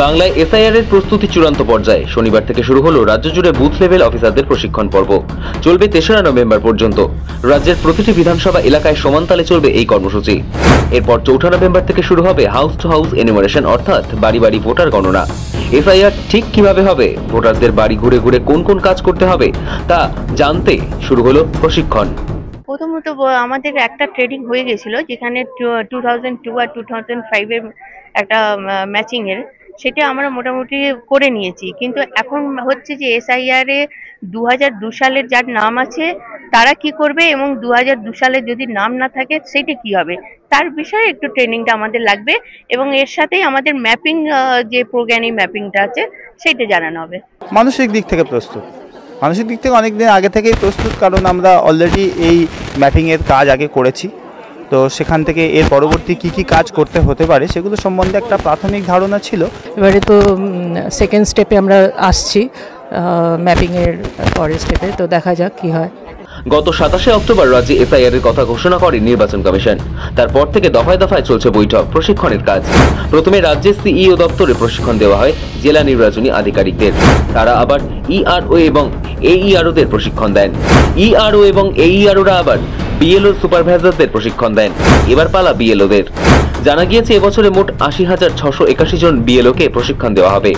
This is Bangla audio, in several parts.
বাংলায় এসআইআর এর প্রস্তুতি চূড়ান্ত পর্যায়ে। শনিবার থেকে শুরু হলো রাজ্য জুড়ে বুথ লেভেল অফিসারদের প্রশিক্ষণ পর্ব। চলবে ৩রা নভেম্বর পর্যন্ত। রাজ্যের প্রতিটি বিধানসভা এলাকায় সমানতালে চলবে এই কর্মসূচি। এরপর ৪ঠা নভেম্বর থেকে শুরু হবে হাউস টু হাউস এনুমারেশন, অর্থাৎ বাড়ি বাড়ি ভোটার গণনা। এসআইআর ঠিক কিভাবে হবে, ভোটারদের বাড়ি ঘুরে ঘুরে কোন কোন কাজ করতে হবে তা জানতে শুরু হলো প্রশিক্ষণ। প্রথমত আমাদের একটা ট্রেনিং হয়ে গেছিল, যেখানে 2002 আর 2005 এর একটা ম্যাচিং এর, সেটা আমরা মোটামুটি করে নিয়েছি। কিন্তু এখন হচ্ছে যে এসআইআর এ 2002 সালের যার নাম আছে তারা কি করবে, এবং 2002 সালে যদি নাম না থাকে সেটা কি হবে, তার বিষয়ে একটু ট্রেনিংটা আমাদের লাগবে। এবং এর সাথেই আমাদের ম্যাপিং, যে প্রোগ্রামিং ম্যাপিংটা আছে সেটা জানানো হবে। মানসিক দিক থেকে প্রস্তুত, মানসিক দিক থেকে অনেক দিন আগে থেকেই প্রস্তুত, কারণ আমরা অলরেডি এই ম্যাপিংয়ের কাজ আগে করেছি। তো সেখান থেকে এর পরবর্তী কি কি কাজ করতে হতে পারে সেগুলো সম্বন্ধে একটা প্রাথমিক ধারণা ছিল। এবারে তো সেকেন্ড স্টেপে আমরা আসছি, ম্যাপিংয়ের পরের স্টেপে, তো দেখা যাক কি হয়। গত ২৭শে অক্টোবর রাজ্যে এসআইআর এর কথা ঘোষণা করে নির্বাচন কমিশন। তারপর থেকে দফায় দফায় চলছে বৈঠক, প্রশিক্ষণের কাজ। প্রথমে রাজ্যের সিইও দপ্তরে প্রশিক্ষণ দেওয়া হয় জেলা নির্বাচনী আধিকারিকদের। তারা আবার ইআরও এবং এইআরওদের প্রশিক্ষণ দেন। ইআরও এবং এইআরওরা আবার বিএলও সুপারভাইজারদের প্রশিক্ষণ দেন। এবার পালা বিএলওদের। জানা গিয়েছে এবছরে মোট ৮০,৬৮১ জন বিএলওকে প্রশিক্ষণ দেওয়া হবে।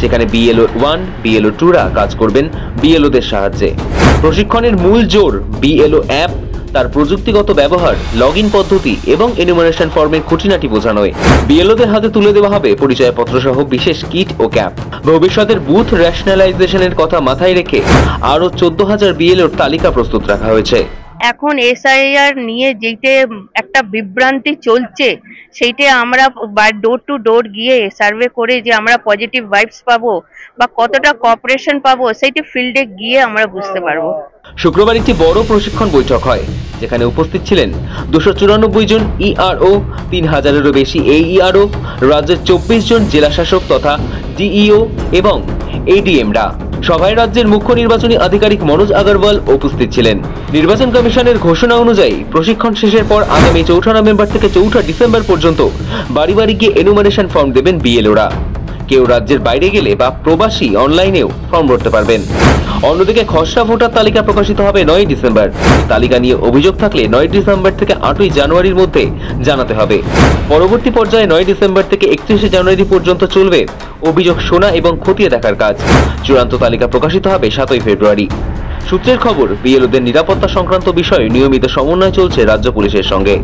সেখানে বিএলও 1, বিএলও 2রা কাজ করবেন বিএলওদের সাহায্যে। প্রশিক্ষণের মূল জোর বিএলও অ্যাপ, তার প্রযুক্তিগত ব্যবহার, লগ ইন পদ্ধতি এবং এনুমারেশন ফর্মের খুঁটিনাটি বোঝানোয়। বিএলওদের হাতে তুলে দেওয়া হবে পরিচয়পত্র সহ বিশেষ কিট ও ক্যাপ। ভবিষ্যতের বুথ রেশনালাইজেশনের কথা মাথায় রেখে আরো ১৪,০০০ বিএলওর তালিকা প্রস্তুত রাখা হয়েছে। এখন এসআইআর নিয়ে যেটা একটা বিভ্রান্তি চলছে, সেইটা আমরা ডোর টু ডোর গিয়ে সার্ভে করে যে আমরা পজিটিভ ভাইবস পাবো বা কতটা কোঅপারেশন পাবো, সেইটা ফিল্ডে গিয়ে আমরা বুঝতে পারবো। শুক্রবার একটি বড় প্রশিক্ষণ বৈঠক হয়, যেখানে উপস্থিত ছিলেন ২৯৪ জন ইআরও, ৩,০০০-এরও বেশি এইআরও, রাজ্যের ২৪ জন জেলাশাসক তথা ডিইও এবং এডিএমরা। সভায় রাজ্যের মুখ্য নির্বাচনী আধিকারিক মনোজ আগরওয়াল উপস্থিত ছিলেন। নির্বাচন কমিশনের ঘোষণা অনুযায়ী প্রশিক্ষণ শেষের পর আগামী ৪ঠা নভেম্বর থেকে ৪ঠা ডিসেম্বর পর্যন্ত বাড়ি বাড়ি গিয়ে এনুমারেশন ফর্ম দেবেন বিএলওরা। কেউ রাজ্যের বাইরে গেলে বা প্রবাসী অনলাইনেও ফর্ম ভরতে পারবেন। অন্যদিকে খসড়া ভোটার তালিকা প্রকাশিত হবে ৯ ডিসেম্বর। তালিকা নিয়ে অভিযোগ থাকলে ৯ ডিসেম্বর থেকে ৮ই জানুয়ারির মধ্যে জানাতে হবে। পরবর্তী পর্যায়ে ৯ ডিসেম্বর থেকে ৩১শে জানুয়ারি পর্যন্ত চলবে অভিযোগ শোনা এবং খতিয়ে দেখার কাজ। চূড়ান্ত তালিকা প্রকাশিত হবে ৭ই ফেব্রুয়ারি। সূত্রের খবর, বিএলওদের নিরাপত্তা সংক্রান্ত বিষয়ে নিয়মিত সমন্বয় চলছে রাজ্য পুলিশের সঙ্গে।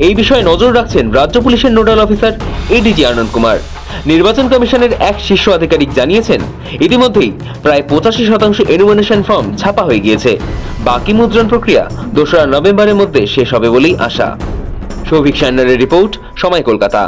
এই বিষয়ে নজর রাখছেন রাজ্য পুলিশের নোডাল অফিসার এডিজি আনন্দ কুমার। নির্বাচন কমিশনের এক শীর্ষ আধিকারিক জানিয়েছেন, ইতিমধ্যেই প্রায় ৮৫% এনুমারেশন ফর্ম ছাপা হয়ে গিয়েছে। বাকি মুদ্রণ প্রক্রিয়া ২রা নভেম্বরের মধ্যে শেষ হবে বলেই আশা। সৌভিক সান্যালের রিপোর্ট, সময় কলকাতা।